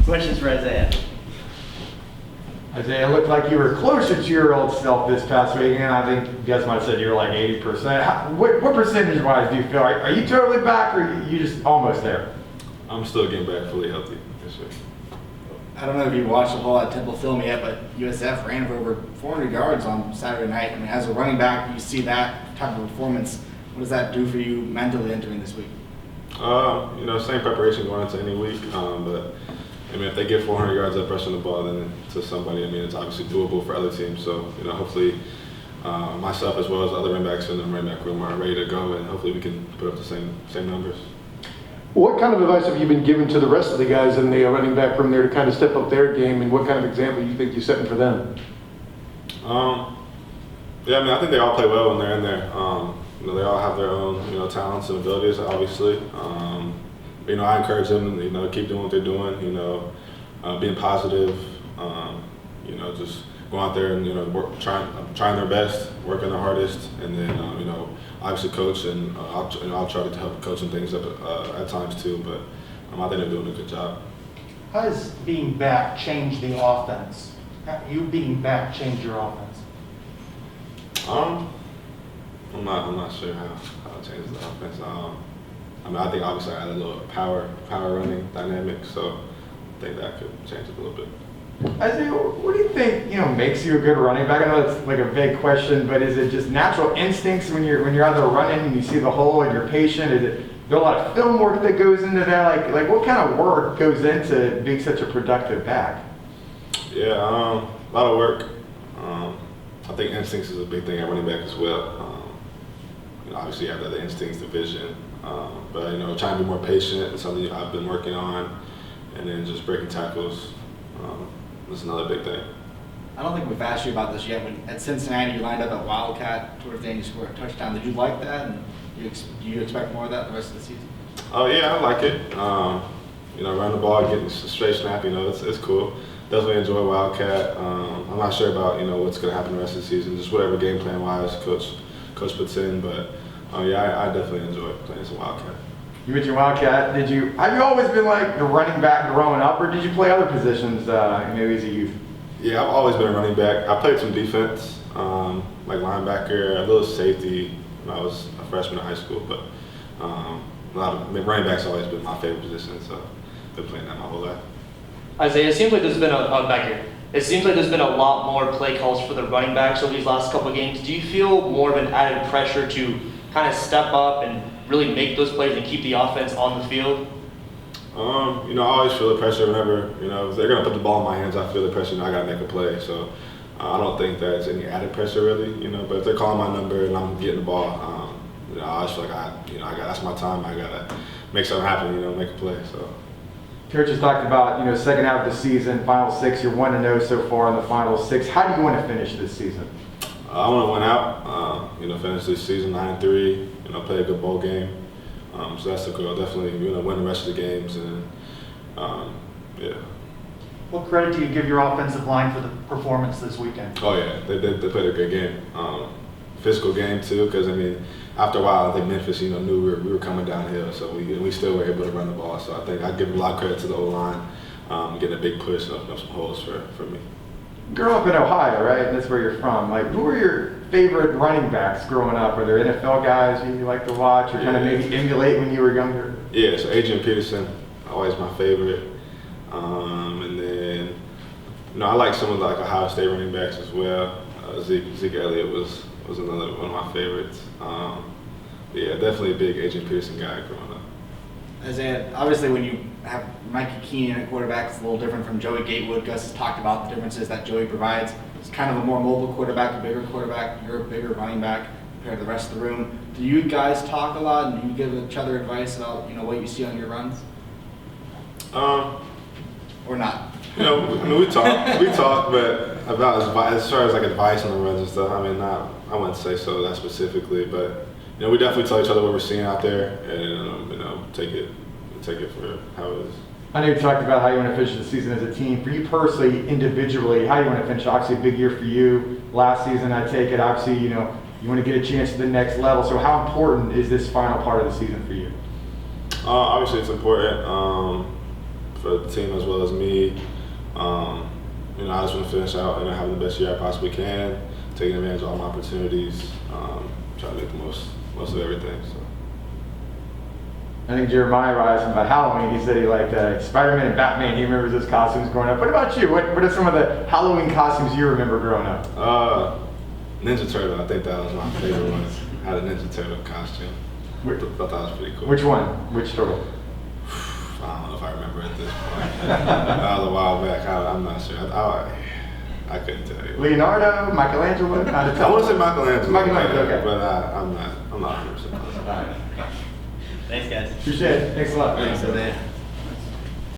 Questions for Isaiah? Isaiah, it looked like you were closer to your old self this past weekend. I think you guys might have said you were like 80%. What percentage-wise do you feel? Are you totally back, or are you just almost there? I'm still getting back fully healthy. Yes, sir. I don't know if you watched the whole lot of Temple film yet, but USF ran for over 400 yards on Saturday night. I mean, as a running back, you see that type of performance. What does that do for you mentally entering this week? Same preparation going into any week. But I mean, if they get 400 yards up rushing the ball, then to somebody, I mean, it's obviously doable for other teams. So, hopefully myself as well as other running backs in the running back room are ready to go, and hopefully we can put up the same numbers. What kind of advice have you been given to the rest of the guys in the running back room there to kind of step up their game, and what kind of example do you think you're setting for them? I think they all play well when they're in there. They all have their own, talents and abilities, obviously. I encourage them, keep doing what they're doing, being positive, just go out there and, trying their best, working their hardest, and then, obviously coach, and I'll try to help coach some things up at times too, but I think they're doing a good job. How does being back change the offense? You being back change your offense? I'm not sure how it changes the offense. I think obviously I add a little power running dynamic, so I think that could change it a little bit. Isaiah, what do you think, makes you a good running back? I know it's like a vague question, but is it just natural instincts when you're out there running and you see the hole and you're patient? Is there a lot of film work that goes into that? Like what kind of work goes into being such a productive back? Yeah, a lot of work. I think instincts is a big thing at running back as well. Obviously you have the instincts, the vision, but trying to be more patient is something I've been working on, and then just breaking tackles. That's another big thing. I don't think we've asked you about this yet, but at Cincinnati, you lined up at Wildcat towards the end, you scored a touchdown. Did you like that, and do you expect more of that the rest of the season? Oh yeah, I like it. Running the ball, getting a straight snap, it's cool. Definitely enjoy Wildcat. I'm not sure about what's going to happen the rest of the season, just whatever game plan wise coach puts in, but I definitely enjoy playing some Wildcat. You mentioned Wildcat. Have you always been like the running back growing up, or did you play other positions maybe as a youth? Yeah, I've always been a running back. I played some defense, like linebacker, a little safety when I was a freshman in high school, but running back's always been my favorite position, so I've been playing that my whole life. Isaiah, it seems like there's been It seems like there's been a lot more play calls for the running backs over these last couple of games. Do you feel more of an added pressure to kind of step up and really make those plays and keep the offense on the field? I always feel the pressure whenever, if they're going to put the ball in my hands, I feel the pressure, I got to make a play. So I don't think there's any added pressure really, but if they're calling my number and I'm getting the ball, I just feel like that's my time. I got to make something happen, make a play. So. Coach has talked about, second half of the season, final six, you're 1-0 so far in the final six. How do you want to finish this season? I want to win out, finish this season 9-3, play a good bowl game. So that's the goal. Definitely, win the rest of the games, and yeah. What credit do you give your offensive line for the performance this weekend? Oh yeah, they played a good game. Physical game too, because after a while I think Memphis, knew we were coming downhill, so we still were able to run the ball. So I think I give a lot of credit to the O-line, getting a big push and opening up some holes for me. Grew up in Ohio, right? That's where you're from. Like, who were your favorite running backs growing up? Were there NFL guys you like to watch or kind of maybe emulate when you were younger? Yeah, so Adrian Peterson, always my favorite. And then, I like some of the Ohio State running backs as well. Zeke Elliott was another one of my favorites. Yeah, definitely a big Adrian Peterson guy growing up. Isaiah, obviously when you have Mikey Keenan at quarterback, it's a little different from Joey Gatewood. Gus has talked about the differences that Joey provides. It's kind of a more mobile quarterback, a bigger quarterback. You're a bigger running back compared to the rest of the room. Do you guys talk a lot, and do you give each other advice about what you see on your runs? Or not? We talk, but about as far as advice on the runs and stuff. I wouldn't say so that specifically, but we definitely tell each other what we're seeing out there, and take it for how it is. I know you talked about how you want to finish the season as a team. For you personally, individually, how do you want to finish? Obviously, a big year for you. Last season, I take it. Obviously, you want to get a chance to the next level. So, how important is this final part of the season for you? Obviously, it's important. for the team as well as me. You know, I just want to finish out and have the best year I possibly can, taking advantage of all my opportunities, trying to make the most of everything. So. I think Jeremiah asked him about Halloween. He said he liked Spider-Man and Batman. He remembers those costumes growing up. What about you? What are some of the Halloween costumes you remember growing up? Ninja Turtle, I think that was my favorite one. I had a Ninja Turtle costume. I thought that was pretty cool. Which one? Which turtle? I don't know if I remember at this point. That was a while back. I'm not sure. I couldn't tell you. Leonardo, Michelangelo? I want to say Michelangelo. Michelangelo, okay. But I'm not 100% positive. All right. Thanks, guys. Appreciate it. Thanks a lot. Thanks, Isaiah.